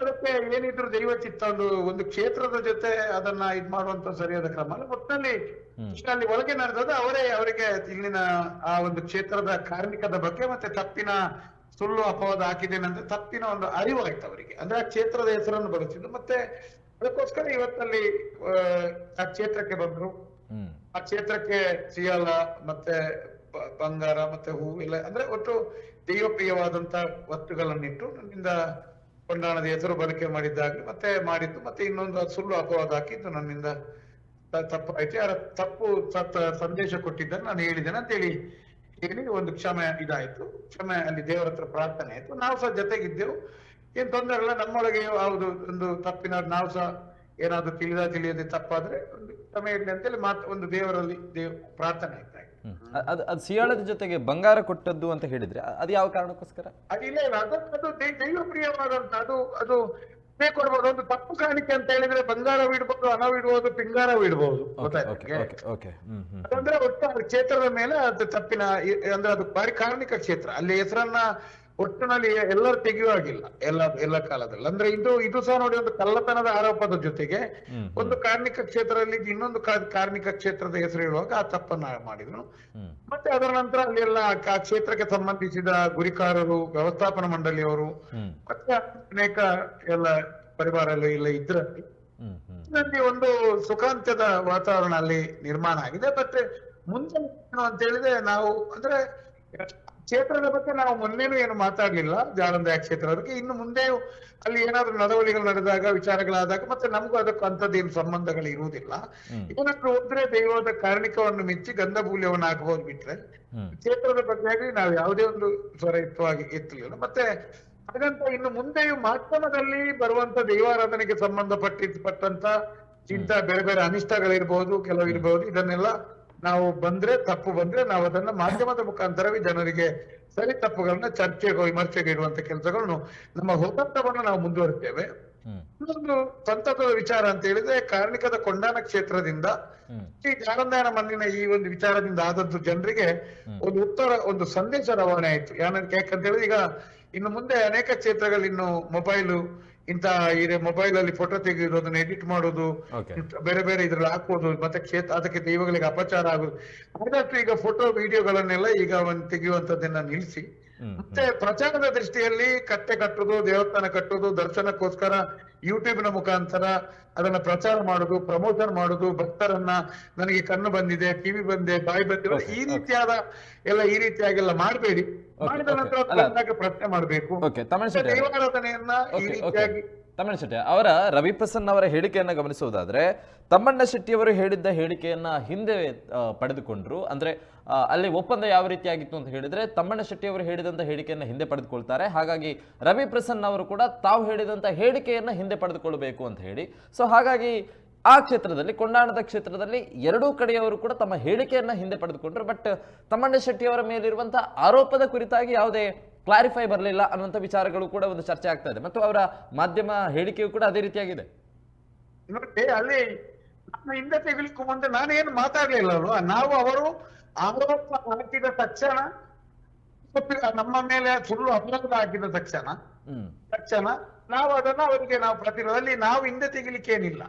ಅದಕ್ಕೆ ಏನಿದ್ರು ದೈವ ಚಿತ್ತ ಒಂದು ಕ್ಷೇತ್ರದ ಜೊತೆ ಅದನ್ನ ಇದ್ ಮಾಡುವಂತ ಸರಿಯಾದ ಕ್ರಮ ಅಲ್ಲ. ಒಟ್ಟಿನಲ್ಲಿ ಅಲ್ಲಿ ಒಳಗೆ ನಡೆದದ್ದು ಅವರಿಗೆ ಇಲ್ಲಿನ ಆ ಒಂದು ಕ್ಷೇತ್ರದ ಕಾರ್ಮಿಕದ ಬಗ್ಗೆ ಮತ್ತೆ ತಪ್ಪಿನ ಸುಳ್ಳು ಅಪವಾದ ಹಾಕಿದ್ದೇನೆ ಅಂದ್ರೆ ತಪ್ಪಿನ ಒಂದು ಅರಿವು ಆಯ್ತು ಅವರಿಗೆ. ಅಂದ್ರೆ ಆ ಕ್ಷೇತ್ರದ ಹೆಸರನ್ನು ಬಳಸಿದ್ದು. ಮತ್ತೆ ಅದಕ್ಕೋಸ್ಕರ ಇವತ್ತಲ್ಲಿ ಆ ಕ್ಷೇತ್ರಕ್ಕೆ ಬಂದ್ರು. ಆ ಕ್ಷೇತ್ರಕ್ಕೆ ಸಿಯಾಲ ಮತ್ತೆ ಬಂಗಾರ ಮತ್ತೆ ಹೂ ಎಲ್ಲ ಅಂದ್ರೆ ಒಟ್ಟು ದೈವಪ್ರಿಯವಾದಂತ ವಸ್ತುಗಳನ್ನಿಟ್ಟು ನನ್ನಿಂದ ಕೊಂಡಾಣದ ಹೆಸರು ಬಳಕೆ ಮಾಡಿದ್ದಾಗ್ಲಿ ಮತ್ತೆ ಮಾಡಿದ್ದು, ಮತ್ತೆ ಇನ್ನೊಂದು ಸುಳ್ಳು ಅಪವಾದ ಹಾಕಿದ್ದು ನನ್ನಿಂದ ತಪ್ಪಾಯ್ತು. ಯಾರ ತಪ್ಪು ಸಂದೇಶ ಕೊಟ್ಟಿದ್ದನ್ನು ನಾನು ಹೇಳಿದ್ದೇನೆ ಅಂತ ಹೇಳಿ ಒಂದು ಕ್ಷಮೆ ಇದಾಯ್ತು. ಕ್ಷಮೆ ಅಲ್ಲಿ ದೇವರ ಹತ್ರ ಪ್ರಾರ್ಥನೆ ಆಯ್ತು. ನಾವು ಸಹ ಜೊತೆಗಿದ್ದೆವು, ಏನ್ ತೊಂದರೆ ಇಲ್ಲ. ನಮ್ಮೊಳಗೆ ಯಾವುದು ಒಂದು ತಪ್ಪಿನ ನಾವು ಸಹ ಏನಾದ್ರು ತಿಳಿಯದೆ ತಪ್ಪಾದ್ರೆ ಒಂದು ಕ್ಷಮೆ ಇರಲಿ ಅಂತೇಳಿ ಒಂದು ದೇವರಲ್ಲಿ ಪ್ರಾರ್ಥನೆ ಆಯ್ತು. ಅದು ಸಿಯಾಳದ ಜೊತೆಗೆ ಬಂಗಾರ ಕೊಟ್ಟದ್ದು ಅಂತ ಹೇಳಿದ್ರೆ ಅದು ಯಾವ ಕಾರಣಕ್ಕೋಸ್ಕರ? ಅದಿಲ್ಲ, ಅದು ದೈವ ಪ್ರಿಯವಾದಂತ ಅದು ಕೊಡ್ಬೋದು. ಒಂದು ತಪ್ಪು ಕಾಣಿಕೆ ಅಂತ ಹೇಳಿದ್ರೆ ಬಂಗಾರವಿಡ್ಬೋದು, ಹಣವಿಡ್ಬೋದು, ಪಿಂಗಾರವಿಡ್ಬೋದು. ಅದಂದ್ರೆ ಒಟ್ಟು ಕ್ಷೇತ್ರದ ಮೇಲೆ ಅದು ತಪ್ಪಿನ ಅಂದ್ರೆ ಅದು ಬಾರಿ ಕಾರ್ಮಿಕ ಕ್ಷೇತ್ರ. ಅಲ್ಲಿ ಹೆಸರನ್ನ ಒಟ್ಟಿನಲ್ಲಿ ಎಲ್ಲರೂ ತೆಗೆಯುವಾಗಿಲ್ಲ ಎಲ್ಲ ಕಾಲದಲ್ಲಿ. ಅಂದ್ರೆ ಇದು ಸಹ ನೋಡಿ, ಒಂದು ಕಳ್ಳತನದ ಆರೋಪದ ಜೊತೆಗೆ ಒಂದು ಕಾರ್ಮಿಕ ಕ್ಷೇತ್ರದಲ್ಲಿ ಇನ್ನೊಂದು ಕಾರ್ಮಿಕ ಕ್ಷೇತ್ರದ ಹೆಸರು ಇರುವಾಗ ಆ ತಪ್ಪನ್ನ ಮಾಡಿದ್ರು. ಮತ್ತೆ ಅದರ ನಂತರ ಅಲ್ಲಿ ಎಲ್ಲ ಆ ಕ್ಷೇತ್ರಕ್ಕೆ ಸಂಬಂಧಿಸಿದ ಗುರಿಕಾರರು, ವ್ಯವಸ್ಥಾಪನಾ ಮಂಡಳಿಯವರು ಮತ್ತೆ ಅನೇಕ ಎಲ್ಲ ಪರಿವಾರ ಎಲ್ಲ ಇದ್ರಲ್ಲಿ ಒಂದು ಸುಖಾಂತ್ಯದ ವಾತಾವರಣ ಅಲ್ಲಿ ನಿರ್ಮಾಣ ಆಗಿದೆ. ಮತ್ತೆ ಮುಂದೆ ಅಂತ ಹೇಳಿದ್ರೆ ನಾವು ಅಂದ್ರೆ ಕ್ಷೇತ್ರದ ಬಗ್ಗೆ ನಾವು ಮೊನ್ನೆನೂ ಏನು ಮಾತಾಡ್ಲಿಲ್ಲ ಜಾಲಂದಾಯ ಕ್ಷೇತ್ರದ ಬಗ್ಗೆ. ಇನ್ನು ಮುಂದೆ ಅಲ್ಲಿ ಏನಾದ್ರು ನಡವಳಿಕೆಗಳು ನಡೆದಾಗ ವಿಚಾರಗಳಾದಾಗ ಮತ್ತೆ ನಮಗೂ ಅದಕ್ಕೂ ಅಂತದ್ದೇನು ಸಂಬಂಧಗಳು ಇರುವುದಿಲ್ಲ. ಏನಾದ್ರು ಹೋದ್ರೆ ದೈವದ ಕಾರ್ಣಿಕವನ್ನು ಮೆಚ್ಚಿ ಗಂಧಮೂಲ್ಯವನ್ನು ಹಾಕಬಹುದು ಬಿಟ್ರೆ ಕ್ಷೇತ್ರದ ಬಗ್ಗೆ ನಾವು ಯಾವುದೇ ಒಂದು ಸ್ವರ ಎತ್ತಲಿಲ್ಲ. ಮತ್ತೆ ಹಾಗಂತ ಇನ್ನು ಮುಂದೆಯೂ ಮಾಧ್ಯಮದಲ್ಲಿ ಬರುವಂತ ದೈವಾರಾಧನೆಗೆ ಸಂಬಂಧಪಟ್ಟಂತ ಇಂಥ ಬೇರೆ ಬೇರೆ ಅನಿಷ್ಟಗಳಿರ್ಬಹುದು, ಕೆಲವು ಇರ್ಬಹುದು. ಇದನ್ನೆಲ್ಲ ನಾವು ತಪ್ಪು ಬಂದ್ರೆ ನಾವು ಅದನ್ನ ಮಾಧ್ಯಮದ ಮುಖಾಂತರವೇ ಜನರಿಗೆ ಸರಿ ತಪ್ಪುಗಳನ್ನ ಚರ್ಚೆಗೆ ವಿಮರ್ಶೆಗೆ ಇಡುವಂತ ಕೆಲಸಗಳನ್ನು ನಮ್ಮ ಹೋರಾಟವನ್ನು ನಾವು ಮುಂದುವರಿಸ್ತೇವೆ. ಇನ್ನೊಂದು ಸಂತಸದ ವಿಚಾರ ಅಂತ ಹೇಳಿದ್ರೆ ಕಾರ್ಮಿಕದ ಕೊಂಡಾನ ಕ್ಷೇತ್ರದಿಂದ ಈ ಜಾರಂದಾಯನ ಮಣ್ಣಿನ ಈ ಒಂದು ವಿಚಾರದಿಂದ ಆದದ್ದು ಜನರಿಗೆ ಒಂದು ಸಂದೇಶ ರವಾನೆ ಆಯ್ತು. ಯಾಕಂತ ಹೇಳಿದ್ರೆ ಈಗ ಇನ್ನು ಮುಂದೆ ಅನೇಕ ಕ್ಷೇತ್ರಗಳಲ್ಲಿ ಇನ್ನು ಮೊಬೈಲ್ ಅಲ್ಲಿ ಫೋಟೋ ತೆಗೆಯೋದು, ಅದನ್ನ ಎಡಿಟ್ ಮಾಡೋದು, ಬೇರೆ ಬೇರೆ ಇದ್ರಲ್ಲಿ ಹಾಕೋದು, ಮತ್ತೆ ಅದಕ್ಕೆ ದೈವಗಳಿಗೆ ಅಪಚಾರ ಆಗೋದು, ಆದಷ್ಟು ಈಗ ಫೋಟೋ ವಿಡಿಯೋಗಳನ್ನೆಲ್ಲ ಈಗ ತೆಗೆಯುವಂತದ್ದನ್ನ ನಿಲ್ಲಿಸಿ ಮತ್ತೆ ಪ್ರಚಾರದ ದೃಷ್ಟಿಯಲ್ಲಿ ಕಟ್ಟೆ ಕಟ್ಟುದು, ದೇವಸ್ಥಾನ ಕಟ್ಟುದು, ದರ್ಶನಕ್ಕೋಸ್ಕರ ಯೂಟ್ಯೂಬ್ನ ಮುಖಾಂತರ ಅದನ್ನ ಪ್ರಚಾರ ಮಾಡುದು, ಪ್ರಮೋಷನ್ ಮಾಡುದು, ಭಕ್ತರನ್ನ ನನಗೆ ಕಣ್ಣು ಬಂದಿದೆ, ಕಿವಿ ಬಂದೆ, ಬಾಯಿ ಬಂದಿದೆ, ಈ ರೀತಿಯಾದ ಈ ರೀತಿಯಾಗೆಲ್ಲ ಮಾಡಬೇಡಿ. ಮಾಡಿದ ನಂತರ ಬಂದಾಗ ಪ್ರಶ್ನೆ ಮಾಡಬೇಕು. ದೈವಾರಾಧನೆಯನ್ನ ಈ ರೀತಿಯಾಗಿ ತಮ್ಮಣ್ಣ ಶೆಟ್ಟಿ ಅವರ ರವಿಪ್ರಸನ್ನ ಅವರ ಹೇಳಿಕೆಯನ್ನ ಗಮನಿಸುವುದಾದ್ರೆ, ತಮ್ಮಣ್ಣ ಶೆಟ್ಟಿಯವರು ಹೇಳಿದ್ದ ಹೇಳಿಕೆಯನ್ನ ಹಿಂದೆ ಪಡೆದುಕೊಂಡ್ರು. ಅಂದ್ರೆ ಅಲ್ಲಿ ಒಪ್ಪಂದ ಯಾವ ರೀತಿಯಾಗಿತ್ತು ಅಂತ ಹೇಳಿದ್ರೆ, ತಮ್ಮಣ್ಣ ಶೆಟ್ಟಿಯವರು ಹೇಳಿದಂತ ಹೇಳಿಕೆಯನ್ನ ಹಿಂದೆ ಪಡೆದುಕೊಳ್ತಾರೆ. ಹಾಗಾಗಿ ರವಿ ಪ್ರಸನ್ನ ಅವರು ಕೂಡ ತಾವು ಹೇಳಿದಂತ ಹೇಳಿಕೆಯನ್ನ ಹಿಂದೆ ಪಡೆದುಕೊಳ್ಬೇಕು ಅಂತ ಹೇಳಿ, ಸೊ ಹಾಗಾಗಿ ಆ ಕ್ಷೇತ್ರದಲ್ಲಿ, ಕೊಂಡಾಣದ ಕ್ಷೇತ್ರದಲ್ಲಿ ಎರಡೂ ಕಡೆಯವರು ಕೂಡ ತಮ್ಮ ಹೇಳಿಕೆಯನ್ನ ಹಿಂದೆ ಪಡೆದುಕೊಂಡ್ರು. ಬಟ್ ತಮ್ಮಣ್ಣ ಶೆಟ್ಟಿಯವರ ಮೇಲಿರುವಂತಹ ಆರೋಪದ ಕುರಿತಾಗಿ ಯಾವುದೇ ಕ್ಲಾರಿಫೈ ಬರಲಿಲ್ಲ ಅನ್ನುವಂಥ ವಿಚಾರಗಳು ಕೂಡ ಒಂದು ಚರ್ಚೆ ಆಗ್ತಾ ಇದೆ, ಮತ್ತು ಅವರ ಮಾಧ್ಯಮ ಹೇಳಿಕೆಯು ಕೂಡ ಅದೇ ರೀತಿಯಾಗಿದೆ. ನೋಡಿ, ಅಲ್ಲಿ ನಮ್ಮ ಹಿಂದೆ ತೆಗಿಲಿಕ್ಕೂ ಮುಂದೆ ನಾನೇನು ಮಾತಾಡ್ಲಿಲ್ಲ ಅಲ್ವಾ. ನಾವು ಅವರು ಆರೋಪ ಹಾಕಿದ ತಕ್ಷಣ, ನಮ್ಮ ಮೇಲೆ ಸುಳ್ಳು ಅಪರಾಧ ಹಾಕಿದ ತಕ್ಷಣ ನಾವು ಅದನ್ನ ಅವರಿಗೆ ನಾವು ಪ್ರತಿರೋಧದಲ್ಲಿ ನಾವು ಹಿಂದೆ ತೆಗಿಲಿಕ್ಕೆ ಏನಿಲ್ಲ.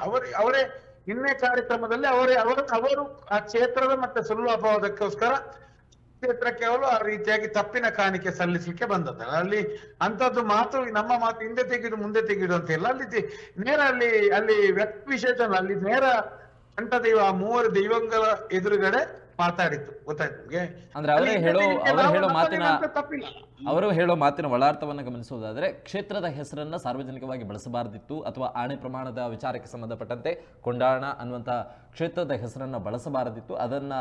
ಅವರೇ ನಿನ್ನೆ ಕಾರ್ಯಕ್ರಮದಲ್ಲಿ ಅವರು ಆ ಕ್ಷೇತ್ರದ ಮತ್ತೆ ಸುಳ್ಳು ಅಪವಾದಕ್ಕೋಸ್ಕರ ಕ್ಷೇತ್ರಕ್ಕೆ ಅವರು ಆ ರೀತಿಯಾಗಿ ತಪ್ಪಿನ ಕಾಣಿಕೆ ಸಲ್ಲಿಸಲಿಕ್ಕೆ ಬಂದದ್ದಲ್ಲ. ಅಲ್ಲಿ ಅಂತದ್ದು ಮಾತು, ನಮ್ಮ ಮಾತು ಹಿಂದೆ ತೆಗೆದು ಮುಂದೆ ತೆಗೆದು ಅಂತ ಇಲ್ಲ. ನೇರ ಅಲ್ಲಿ ವ್ಯಕ್ತಿ ವಿಶೇಷ ಅಲ್ಲಿ ನೇರ ಕಂಠ ದೈವ, ಆ ಮೂವರು ದೈವಗಳ ಎದುರುಗಡೆ ಮಾತಾಡಿತ್ತು. ಗೊತ್ತಾಯ್ತು ನಿಮ್ಗೆ? ಅಂದ್ರೆ ಅವರು ಹೇಳೋ ಮಾತಿನ ಒಳಾರ್ಥವನ್ನು ಗಮನಿಸುವುದಾದ್ರೆ, ಕ್ಷೇತ್ರದ ಹೆಸರನ್ನ ಸಾರ್ವಜನಿಕವಾಗಿ ಬಳಸಬಾರದಿತ್ತು, ಅಥವಾ ಆಣೆ ಪ್ರಮಾಣದ ವಿಚಾರಕ್ಕೆ ಸಂಬಂಧಪಟ್ಟಂತೆ ಕೊಂಡಾಣ ಅನ್ನುವಂಥ ಕ್ಷೇತ್ರದ ಹೆಸರನ್ನ ಬಳಸಬಾರದಿತ್ತು, ಅದನ್ನ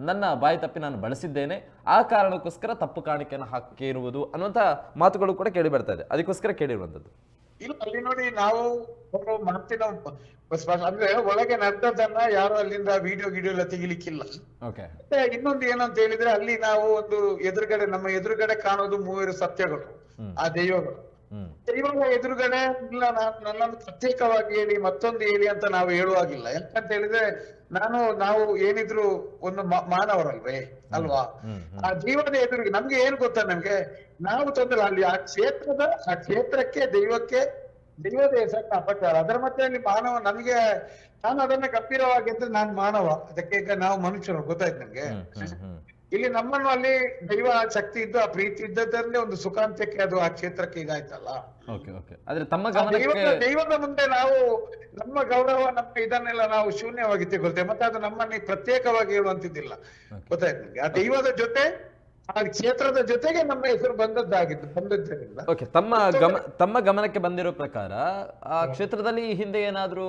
ನನ್ನ ಬಾಯಿ ತಪ್ಪಿ ನಾನು ಬಳಸಿದ್ದೇನೆ, ಆ ಕಾರಣಕ್ಕೋಸ್ಕರ ತಪ್ಪು ಕಾಣಿಕೆಯನ್ನು ಹಾಕಿರುವುದು ಅನ್ನುವಂಥ ಮಾತುಗಳು ಕೂಡ ಕೇಳಿ ಬರ್ತಾ ಇದೆ. ಅದಕ್ಕೋಸ್ಕರ ಕೇಳಿರುವಂಥದ್ದು. ಇಲ್ಲ, ಅಲ್ಲಿ ನೋಡಿ, ನಾವು ಮಾತಿನ ಅಂದ್ರೆ ಒಳಗೆ ನಡೆದದನ್ನ ಯಾರು ಅಲ್ಲಿಂದ ವಿಡಿಯೋ ಎಲ್ಲ ತೆಗಿಲಿಕ್ಕಿಲ್ಲ. ಮತ್ತೆ ಇನ್ನೊಂದು ಏನಂತ ಹೇಳಿದ್ರೆ, ಅಲ್ಲಿ ನಾವು ಒಂದು ನಮ್ಮ ಎದುರುಗಡೆ ಕಾಣೋದು ಮೂವರು ಸತ್ಯಗಳು, ಆ ದೈವಗಳು. ದೈವಗಳ ಎದುರುಗಡೆ ಇಲ್ಲ ನನ್ನನ್ನು ಪ್ರತ್ಯೇಕವಾಗಿ ಹೇಳಿ ಮತ್ತೊಂದು ಹೇಳಿ ಅಂತ ನಾವು ಹೇಳುವಾಗಿಲ್ಲ. ಯಾಕಂತ ಹೇಳಿದ್ರೆ ನಾವು ಏನಿದ್ರು ಒಂದು ಮಾನವರಲ್ವೇ ಅಲ್ವಾ. ಆ ಜೀವನದ ಎದುರಿಗೆ ನಮ್ಗೆ ಏನ್ ಗೊತ್ತಾ, ನಮ್ಗೆ ನಾವು ತೊಂದರೆ ಅಲ್ಲಿ ಆ ಕ್ಷೇತ್ರಕ್ಕೆ ದೈವದ ಹೆಸರನ್ನ ಅಪಚಾರ. ಅದರ ಮತ್ತೆ ಅಲ್ಲಿ ಮಾನವ, ನಾನು ಅದನ್ನ ಗಂಭೀರವಾಗಿ ಅಂದ್ರೆ ನಾನು ಮಾನವ, ಅದಕ್ಕೆ ಈಗ ನಾವು ಮನುಷ್ಯರು. ಗೊತ್ತಾಯ್ತು ನಮ್ಗೆ? ಇಲ್ಲಿ ನಮ್ಮನ್ನು ಅಲ್ಲಿ ದೈವ ಶಕ್ತಿ ಇದ್ದು, ಆ ಪ್ರೀತಿ ಇದ್ದದ್ರಲ್ಲಿ ಒಂದು ಸುಖಾಂತ್ಯಕ್ಕೆ ಅದು ಆ ಕ್ಷೇತ್ರಕ್ಕೆ ಇದಾಯ್ತಲ್ಲ. ದೈವದ ಮುಂದೆ ನಾವು ನಮ್ಮ ಗೌರವ, ನಮ್ಮ ಇದನ್ನೆಲ್ಲ ನಾವು ಶೂನ್ಯವಾಗಿ ತಗೊಳ್ತೇವೆ. ಮತ್ತೆ ಅದು ನಮ್ಮನ್ನ ಪ್ರತ್ಯೇಕವಾಗಿ ಹೇಳುವಂತಿದ್ದಿಲ್ಲ. ಗೊತ್ತಾಯ್ತು ನಿಮ್ಗೆ? ಆ ದೈವದ ಜೊತೆ, ಆ ಕ್ಷೇತ್ರದ ಜೊತೆಗೆ ನಮ್ಮ ಹೆಸರು ಬಂದದ್ದರಿಂದ. ಓಕೆ, ತಮ್ಮ ಗಮನಕ್ಕೆ ಬಂದಿರೋ ಪ್ರಕಾರ ಆ ಕ್ಷೇತ್ರದಲ್ಲಿ ಹಿಂದೆ ಏನಾದ್ರೂ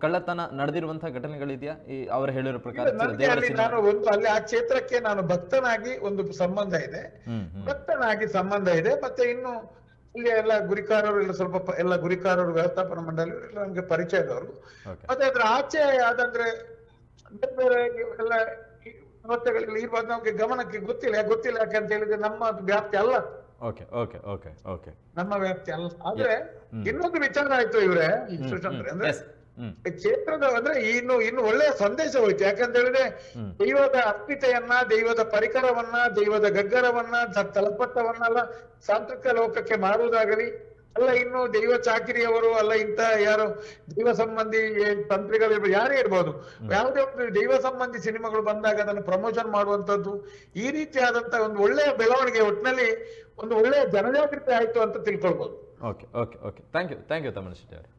ಕಳ್ಳತನ ನಡೆದಿರುವಂತಹ ಘಟನೆಗಳಿದೆಯಾ? ಅವರು ಹೇಳಿರೋ ಪ್ರಕಾರ ನಾನು ಅಲ್ಲಿ ಆ ಕ್ಷೇತ್ರಕ್ಕೆ ನಾನು ಭಕ್ತನಾಗಿ ಒಂದು ಸಂಬಂಧ ಇದೆ, ಮತ್ತೆ ಇನ್ನು ಇಲ್ಲಿ ಎಲ್ಲ ಗುರಿಕಾರರು ಎಲ್ಲ ಸ್ವಲ್ಪ ಎಲ್ಲ ಗುರಿಕಾರರು, ವ್ಯವಸ್ಥಾಪನಾ ಮಂಡಳಿ ಎಲ್ಲ ನಮ್ಗೆ ಪರಿಚಯದವರು. ಮತ್ತೆ ಅದ್ರ ಆಚೆ ಆದಂದ್ರೆ ಬೇರೆ ಎಲ್ಲ ವ್ಯವಸ್ಥೆಗಳಲ್ಲಿ ಇರ್ಬೋದು, ನಮ್ಗೆ ಗಮನಕ್ಕೆ ಗೊತ್ತಿಲ್ಲ ಯಾಕಂತ ಹೇಳಿದ್ರೆ ನಮ್ಮ ವ್ಯಾಪ್ತಿ ಅಲ್ಲ. ನಮ್ಮ ವ್ಯಾಪ್ತಿ ಅಲ್ಲ. ಆದ್ರೆ ಇನ್ನೊಂದು ವಿಚಾರ ಆಯ್ತು ಇವ್ರೆ ಸುಶಾಂತ್ ಅಂದ್ರೆ, ಕ್ಷೇತ್ರದ ಅಂದ್ರೆ ಇನ್ನು ಒಳ್ಳೆಯ ಸಂದೇಶ ಹೋಯ್ತು. ಯಾಕಂತ ಹೇಳಿದ್ರೆ ದೈವದ ಅರ್ಪಿತೆಯನ್ನ, ದೈವದ ಪರಿಕರವನ್ನ, ದೈವದ ಗಗ್ಗರವನ್ನ, ತಲಪಟ್ಟವನ್ನೆಲ್ಲ ಸಾಂತ್ರಿಕ ಲೋಕಕ್ಕೆ ಮಾರುವುದಾಗಲಿ, ಅಲ್ಲ ಇನ್ನು ದೈವ ಚಾಕಿರಿಯವರು, ಅಲ್ಲ ಇಂತ ಯಾರು ದೈವ ಸಂಬಂಧಿ ತಂತ್ರಿಗಳು ಯಾರೇ ಇರ್ಬೋದು, ಯಾವುದೇ ಒಂದು ದೈವ ಸಂಬಂಧಿ ಸಿನಿಮಾಗಳು ಬಂದಾಗ ಅದನ್ನು ಪ್ರಮೋಷನ್ ಮಾಡುವಂತದ್ದು, ಈ ರೀತಿಯಾದಂತ ಒಂದು ಒಳ್ಳೆಯ ಬೆಳವಣಿಗೆ, ಒಟ್ಟಿನಲ್ಲಿ ಒಂದು ಒಳ್ಳೆಯ ಜನಜಾಗೃತಿ ಆಯ್ತು ಅಂತ ತಿಳ್ಕೊಳ್ಬಹುದು. Okay, thank you Tammanna Shetty ಅವರೇ.